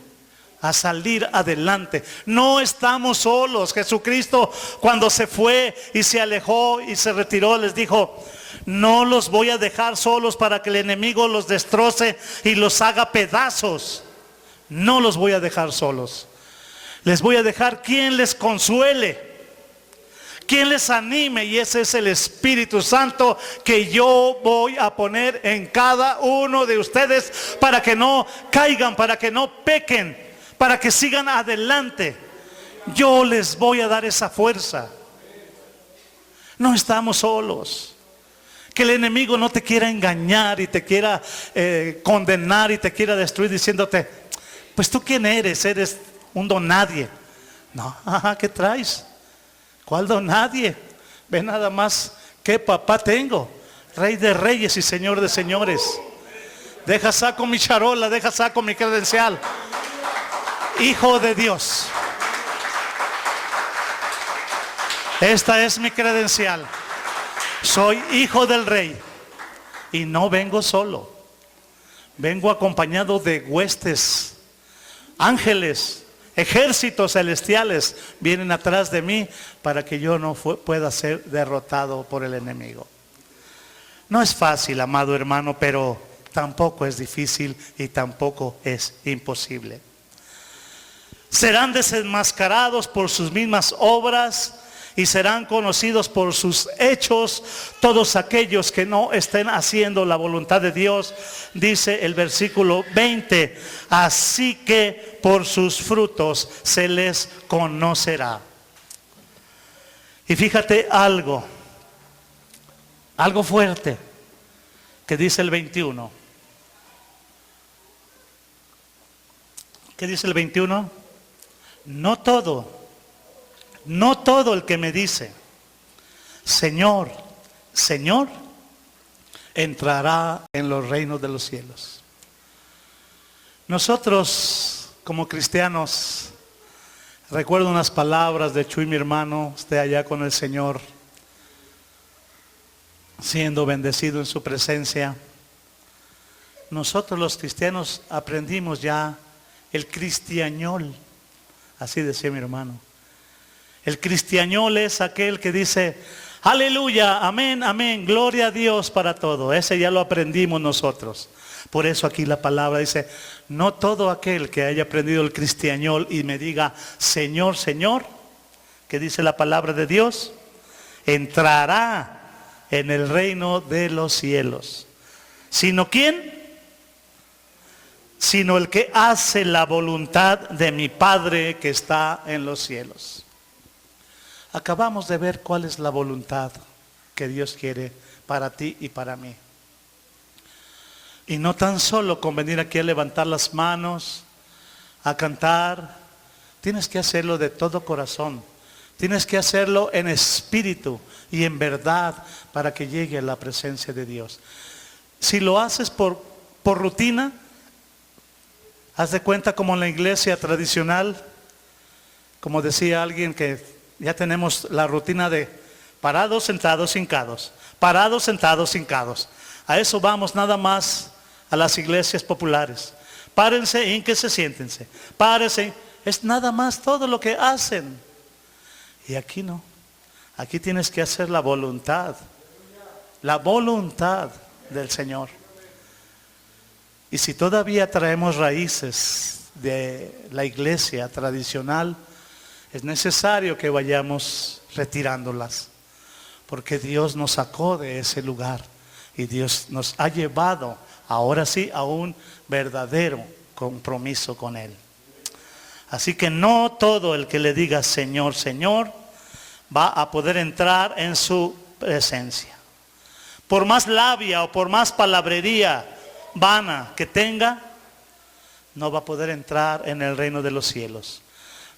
a salir adelante. No estamos solos. Jesucristo, cuando se fue y se alejó y se retiró, les dijo, no los voy a dejar solos para que el enemigo los destroce y los haga pedazos. No los voy a dejar solos. Les voy a dejar quien les consuele, quien les anime, y ese es el Espíritu Santo que yo voy a poner en cada uno de ustedes para que no caigan, para que no pequen, para que sigan adelante. Yo les voy a dar esa fuerza. No estamos solos. Que el enemigo no te quiera engañar y te quiera condenar y te quiera destruir diciéndote, pues tú quién eres, eres un don nadie. No, ¿qué traes? ¿Cuál don nadie? Ve nada más qué papá tengo, Rey de reyes y Señor de señores. Deja saco mi charola, deja saco mi credencial. Hijo de Dios. Esta es mi credencial. Soy hijo del Rey. Y no vengo solo. Vengo acompañado de huestes, ángeles, ejércitos celestiales vienen atrás de mí para que yo no pueda ser derrotado por el enemigo. No es fácil, amado hermano, pero tampoco es difícil y tampoco es imposible. Serán desenmascarados por sus mismas obras y serán conocidos por sus hechos todos aquellos que no estén haciendo la voluntad de Dios, dice el versículo 20. Así que por sus frutos se les conocerá. Y fíjate algo fuerte que dice el 21. ¿Qué dice el 21? No todo el que me dice, Señor, Señor, entrará en los reinos de los cielos. Nosotros como cristianos, recuerdo unas palabras de Chuy, mi hermano, usted allá con el Señor, siendo bendecido en su presencia. Nosotros los cristianos aprendimos ya el cristiañol, así decía mi hermano. El cristiañol es aquel que dice, aleluya, amén, amén, gloria a Dios para todo. Ese ya lo aprendimos nosotros. Por eso aquí la palabra dice, no todo aquel que haya aprendido el cristiañol y me diga, Señor, Señor, que dice la palabra de Dios, entrará en el reino de los cielos. ¿Sino quién? Sino el que hace la voluntad de mi Padre que está en los cielos. Acabamos de ver cuál es la voluntad que Dios quiere para ti y para mí. Y no tan solo con venir aquí a levantar las manos, a cantar. Tienes que hacerlo de todo corazón. Tienes que hacerlo en espíritu y en verdad para que llegue a la presencia de Dios. Si lo haces por rutina, haz de cuenta como en la iglesia tradicional, como decía alguien que ya tenemos la rutina de parados, sentados, hincados. Parados, sentados, hincados. A eso vamos nada más a las iglesias populares. Párense, hínquense, siéntense. Párense. Es nada más todo lo que hacen. Y aquí no. Aquí tienes que hacer la voluntad. La voluntad del Señor. Y si todavía traemos raíces de la iglesia tradicional, es necesario que vayamos retirándolas. Porque Dios nos sacó de ese lugar. Y Dios nos ha llevado, ahora sí, a un verdadero compromiso con Él. Así que no todo el que le diga Señor, Señor, va a poder entrar en su presencia. Por más labia o por más palabrería vana que tenga, no va a poder entrar en el reino de los cielos.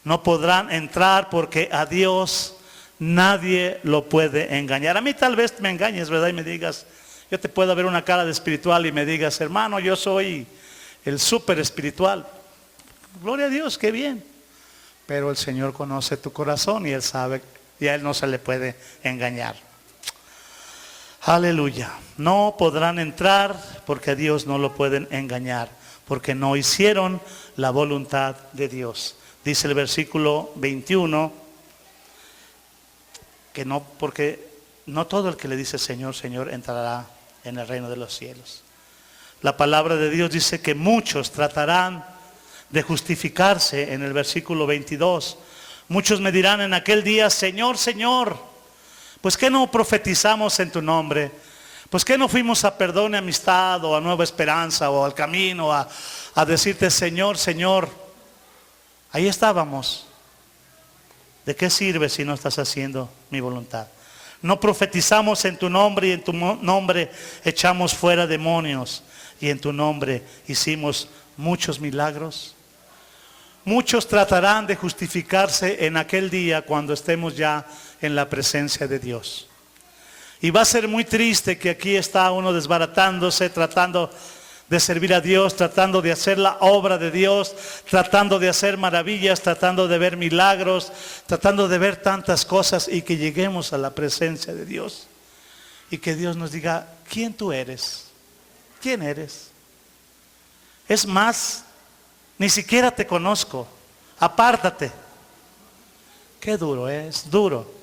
No podrán entrar porque a Dios nadie lo puede engañar. A mí tal vez me engañes, ¿verdad? Y me digas, yo te puedo ver una cara de espiritual y me digas, hermano, yo soy el súper espiritual. Gloria a Dios, qué bien. Pero el Señor conoce tu corazón y Él sabe, y a Él no se le puede engañar. Aleluya. No podrán entrar porque a Dios no lo pueden engañar, porque no hicieron la voluntad de Dios. Dice el versículo 21, que no, porque no todo el que le dice Señor, Señor entrará en el reino de los cielos. La palabra de Dios dice que muchos tratarán de justificarse en el versículo 22. Muchos me dirán en aquel día, Señor, Señor, pues ¿qué no profetizamos en tu nombre? Pues ¿qué no fuimos a Perdón y Amistad o a Nueva Esperanza o al Camino a decirte Señor, Señor? Ahí estábamos. ¿De qué sirve si no estás haciendo mi voluntad? No profetizamos en tu nombre y en tu nombre echamos fuera demonios y en tu nombre hicimos muchos milagros. Muchos tratarán de justificarse en aquel día cuando estemos ya en la presencia de Dios. Y va a ser muy triste que aquí está uno desbaratándose, tratando de servir a Dios, tratando de hacer la obra de Dios, tratando de hacer maravillas, tratando de ver milagros, tratando de ver tantas cosas y que lleguemos a la presencia de Dios. Y que Dios nos diga, ¿quién tú eres? ¿Quién eres? Es más, ni siquiera te conozco, apártate. Qué duro es, duro.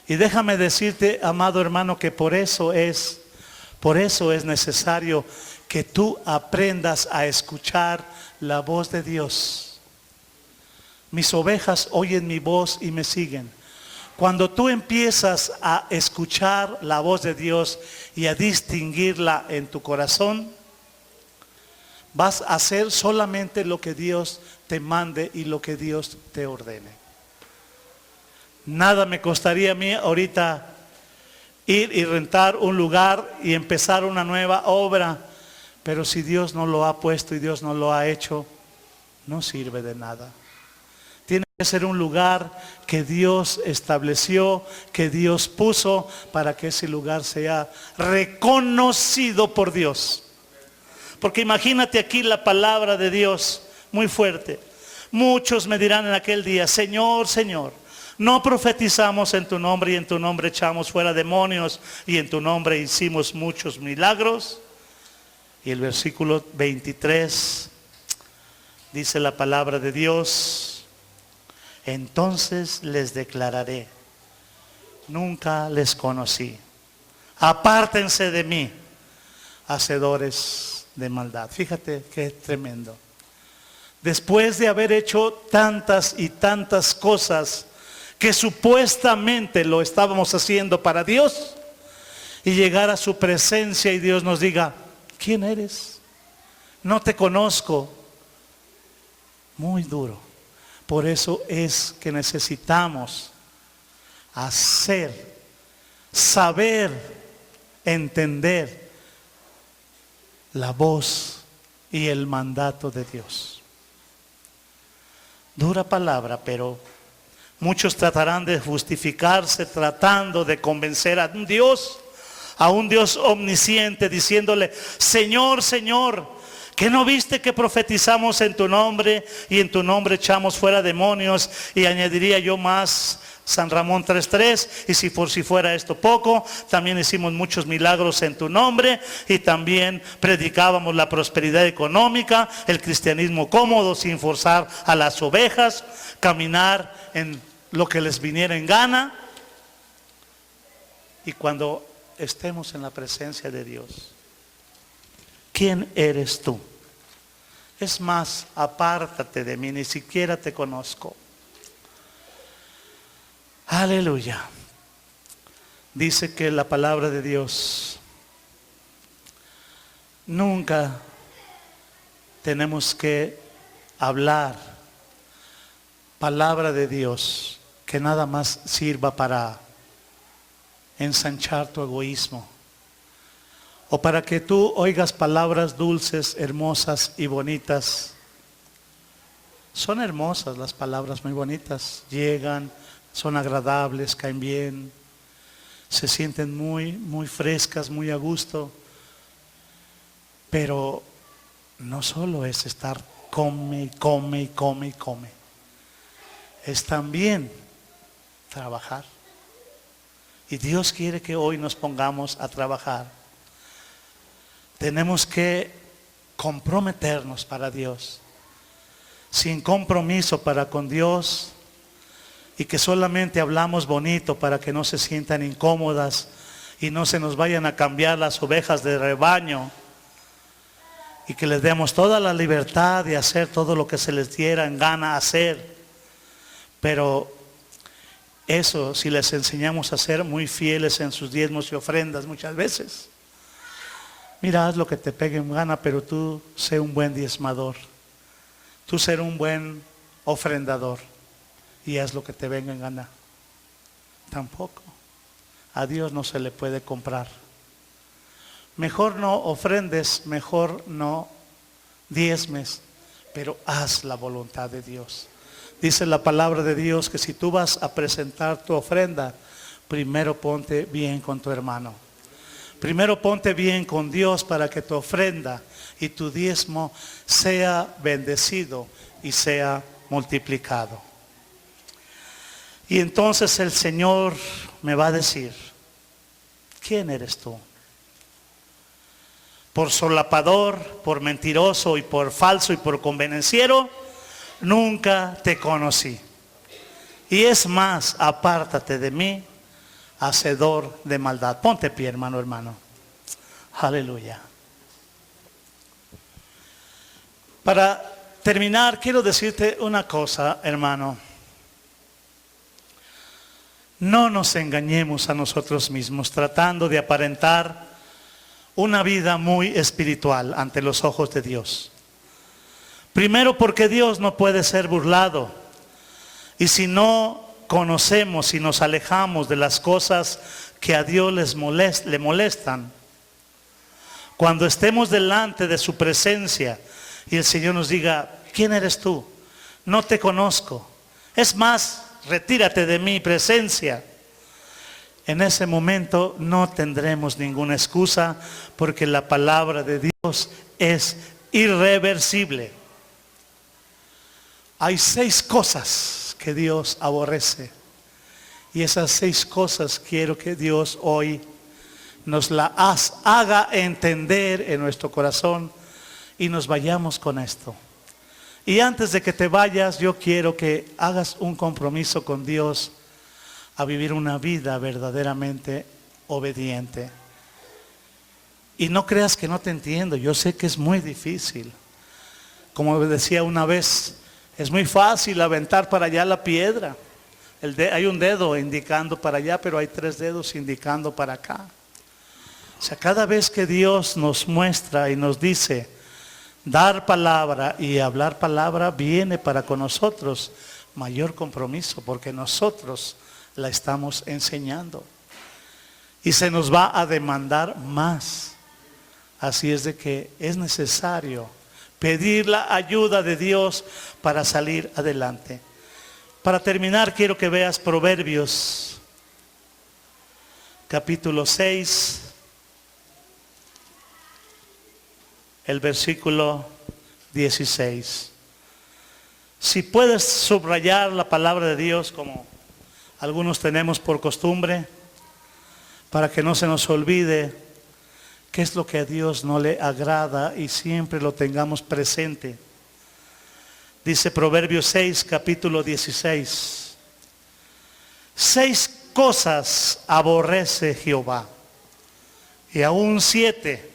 Y déjame decirte, amado hermano, que por eso es necesario que tú aprendas a escuchar la voz de Dios. Mis ovejas oyen mi voz y me siguen. Cuando tú empiezas a escuchar la voz de Dios y a distinguirla en tu corazón, vas a hacer solamente lo que Dios te mande y lo que Dios te ordene. Nada me costaría a mí ahorita ir y rentar un lugar y empezar una nueva obra, pero si Dios no lo ha puesto y Dios no lo ha hecho, no sirve de nada. Tiene que ser un lugar que Dios estableció, que Dios puso para que ese lugar sea reconocido por Dios. Porque imagínate aquí la palabra de Dios muy fuerte. Muchos me dirán en aquel día: Señor, Señor, no profetizamos en tu nombre y en tu nombre echamos fuera demonios y en tu nombre hicimos muchos milagros. Y el versículo 23 dice la palabra de Dios: entonces les declararé, nunca les conocí, apártense de mí, hacedores de maldad. Fíjate qué tremendo. Después de haber hecho tantas y tantas cosas que supuestamente lo estábamos haciendo para Dios, y llegar a su presencia y Dios nos diga: ¿quién eres? No te conozco. Muy duro. Por eso es que necesitamos hacer, saber, entender la voz y el mandato de Dios. Dura palabra, pero muchos tratarán de justificarse tratando de convencer a un Dios omnisciente, diciéndole: Señor, Señor, ¿que no viste que profetizamos en tu nombre y en tu nombre echamos fuera demonios? Y añadiría yo más, San Ramón 3:3, y si por si fuera esto poco, también hicimos muchos milagros en tu nombre y también predicábamos la prosperidad económica, el cristianismo cómodo sin forzar a las ovejas, caminar en lo que les viniera en gana. Y cuando estemos en la presencia de Dios, ¿quién eres tú? Es más, apártate de mí, ni siquiera te conozco. Aleluya. Dice que la palabra de Dios, nunca tenemos que hablar palabra de Dios que nada más sirva para ensanchar tu egoísmo, o para que tú oigas palabras dulces, hermosas y bonitas. Son hermosas las palabras, muy bonitas, llegan, son agradables, caen bien, se sienten muy frescas, muy a gusto. Pero no solo es estar come, es también trabajar. Y Dios quiere que hoy nos pongamos a trabajar. Tenemos que comprometernos para Dios. Sin compromiso para con Dios, y que solamente hablamos bonito para que no se sientan incómodas y no se nos vayan a cambiar las ovejas de rebaño, y que les demos toda la libertad de hacer todo lo que se les diera en gana hacer. Pero eso, si les enseñamos a ser muy fieles en sus diezmos y ofrendas muchas veces, mira, haz lo que te pegue en gana, pero tú sé un buen diezmador, tú ser un buen ofrendador, y haz lo que te venga en gana. Tampoco. A Dios no se le puede comprar. Mejor no ofrendes, mejor no diezmes, pero haz la voluntad de Dios. Dice la palabra de Dios que si tú vas a presentar tu ofrenda, primero ponte bien con tu hermano. Primero ponte bien con Dios para que tu ofrenda y tu diezmo sea bendecido y sea multiplicado. Y entonces el Señor me va a decir: ¿quién eres tú? Por solapador, por mentiroso y por falso y por convenenciero, nunca te conocí. Y es más, apártate de mí, hacedor de maldad. Ponte pie, hermano. Aleluya. Para terminar, quiero decirte una cosa, hermano. No nos engañemos a nosotros mismos tratando de aparentar una vida muy espiritual ante los ojos de Dios. Primero, porque Dios no puede ser burlado. Y si no conocemos y nos alejamos de las cosas que a Dios le molestan, cuando estemos delante de su presencia y el Señor nos diga: ¿quién eres tú? No te conozco. Es más, retírate de mi presencia. En ese momento no tendremos ninguna excusa, porque la palabra de Dios es irreversible. Hay 6 cosas que Dios aborrece, y esas 6 cosas quiero que Dios hoy nos las haga entender en nuestro corazón y nos vayamos con esto. Y antes de que te vayas, yo quiero que hagas un compromiso con Dios a vivir una vida verdaderamente obediente. Y no creas que no te entiendo, yo sé que es muy difícil. Como decía una vez, es muy fácil aventar para allá la piedra. Hay un dedo indicando para allá, pero hay 3 dedos indicando para acá. O sea, cada vez que Dios nos muestra y nos dice dar palabra y hablar palabra, viene para con nosotros mayor compromiso, porque nosotros la estamos enseñando. Y se nos va a demandar más. Así es de que es necesario pedir la ayuda de Dios para salir adelante. Para terminar, quiero que veas Proverbios, capítulo 6. El versículo 16. Si puedes subrayar la palabra de Dios, como algunos tenemos por costumbre, para que no se nos olvide qué es lo que a Dios no le agrada y siempre lo tengamos presente. Dice Proverbios 6, capítulo 16. 6 cosas aborrece Jehová, y aún 7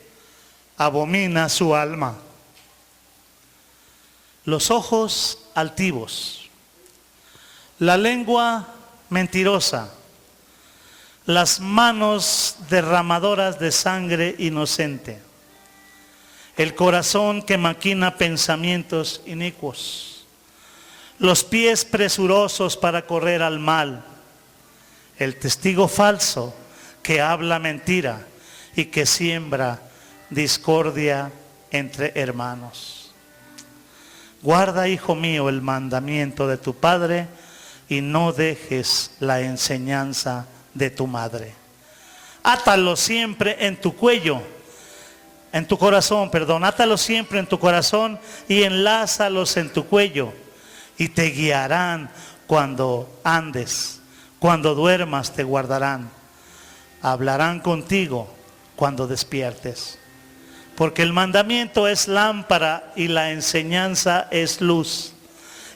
abomina su alma: los ojos altivos, la lengua mentirosa, las manos derramadoras de sangre inocente, el corazón que maquina pensamientos inicuos, los pies presurosos para correr al mal, el testigo falso que habla mentira y que siembra discordia entre hermanos. Guarda, hijo mío, el mandamiento de tu padre y no dejes la enseñanza de tu madre. Átalo siempre en tu cuello, en tu corazón, perdón. Átalo siempre en tu corazón y enlázalos en tu cuello, y te guiarán cuando andes. Cuando duermas te guardarán. Hablarán contigo cuando despiertes. Porque el mandamiento es lámpara y la enseñanza es luz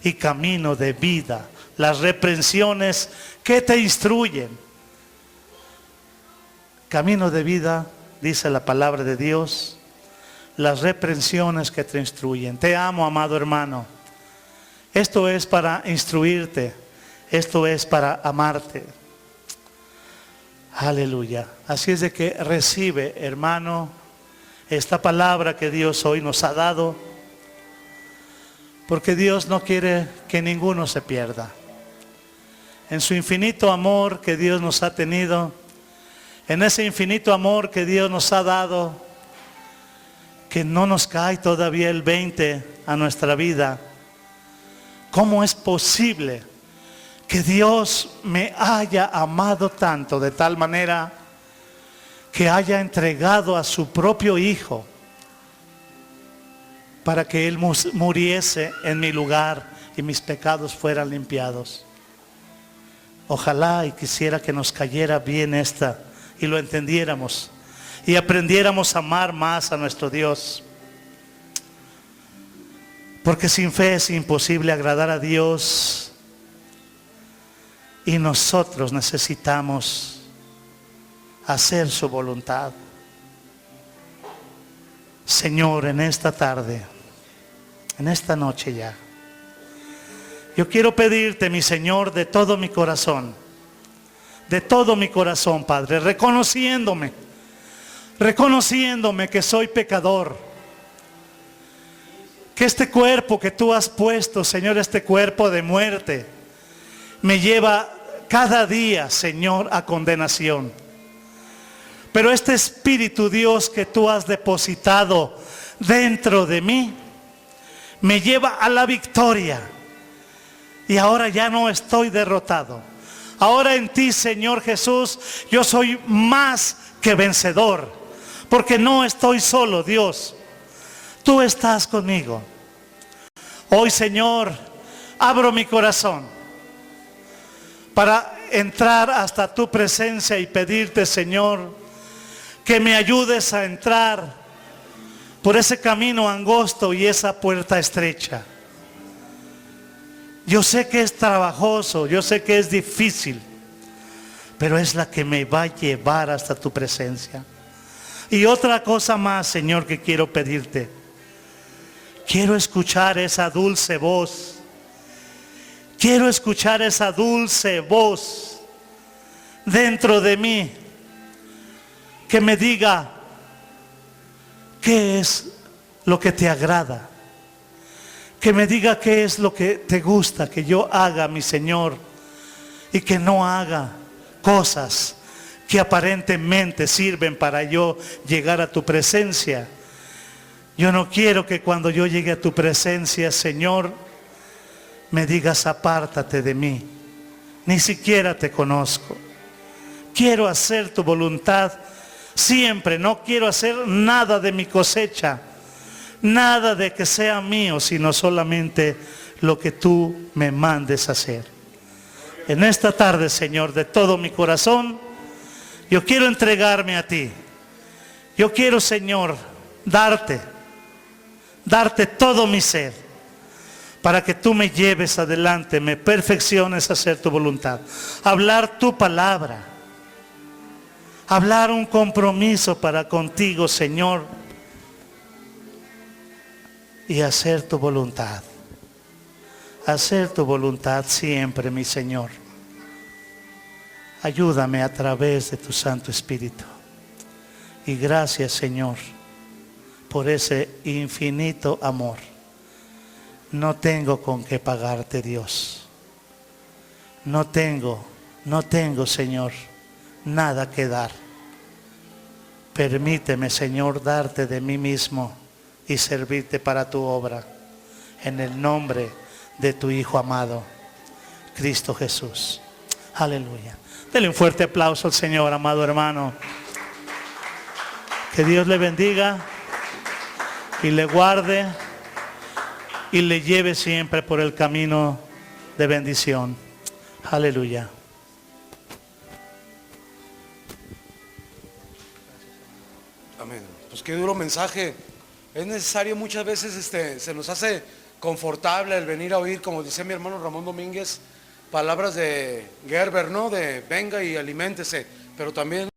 y camino de vida. Las reprensiones que te instruyen. Camino de vida, dice la palabra de Dios. Las reprensiones que te instruyen. Te amo, amado hermano. Esto es para instruirte. Esto es para amarte. Aleluya. Así es de que recibe, hermano, esta palabra que Dios hoy nos ha dado, porque Dios no quiere que ninguno se pierda. En su infinito amor que Dios nos ha tenido, en ese infinito amor que Dios nos ha dado, que no nos cae todavía el 20 a nuestra vida. ¿Cómo es posible que Dios me haya amado tanto, de tal manera que haya entregado a su propio Hijo para que Él muriese en mi lugar y mis pecados fueran limpiados? Ojalá y quisiera que nos cayera bien esta y lo entendiéramos y aprendiéramos a amar más a nuestro Dios. Porque sin fe es imposible agradar a Dios, y nosotros necesitamos hacer su voluntad. Señor, en esta tarde, en esta noche ya, yo quiero pedirte, mi Señor, de todo mi corazón, de todo mi corazón, Padre, reconociéndome que soy pecador, que este cuerpo que tú has puesto, Señor, este cuerpo de muerte, me lleva cada día, Señor, a condenación. Pero este Espíritu, Dios, que tú has depositado dentro de mí, me lleva a la victoria. Y ahora ya no estoy derrotado. Ahora en ti, Señor Jesús, yo soy más que vencedor. Porque no estoy solo, Dios. Tú estás conmigo. Hoy, Señor, abro mi corazón para entrar hasta tu presencia y pedirte, Señor, que me ayudes a entrar por ese camino angosto y esa puerta estrecha. Yo sé que es trabajoso, yo sé que es difícil, pero es la que me va a llevar hasta tu presencia. Y otra cosa más, Señor, que quiero pedirte. Quiero escuchar esa dulce voz. Quiero escuchar esa dulce voz dentro de mí que me diga qué es lo que te agrada. Que me diga qué es lo que te gusta que yo haga, mi Señor, y que no haga cosas que aparentemente sirven para yo llegar a tu presencia. Yo no quiero que cuando yo llegue a tu presencia, Señor, me digas apártate de mí. Ni siquiera te conozco. Quiero hacer tu voluntad siempre. No quiero hacer nada de mi cosecha. Nada de que sea mío, sino solamente lo que tú me mandes hacer. En esta tarde, Señor, de todo mi corazón, yo quiero entregarme a ti. Yo quiero, Señor, darte todo mi ser, para que tú me lleves adelante, me perfecciones a hacer tu voluntad. Hablar tu palabra. Hablar un compromiso para contigo, Señor. Y hacer tu voluntad. Hacer tu voluntad siempre, mi Señor. Ayúdame a través de tu Santo Espíritu. Y gracias, Señor, por ese infinito amor. No tengo con qué pagarte, Dios. No tengo, Señor, nada que dar. Permíteme, Señor, darte de mí mismo y servirte para tu obra. En el nombre de tu Hijo amado, Cristo Jesús. Aleluya. Dele un fuerte aplauso al Señor, amado hermano. Que Dios le bendiga y le guarde y le lleve siempre por el camino de bendición. Aleluya. Amén. Pues qué duro mensaje. Es necesario muchas veces, se nos hace confortable el venir a oír, como decía mi hermano Ramón Domínguez, palabras de Gerber, ¿no? De venga y aliméntese, pero también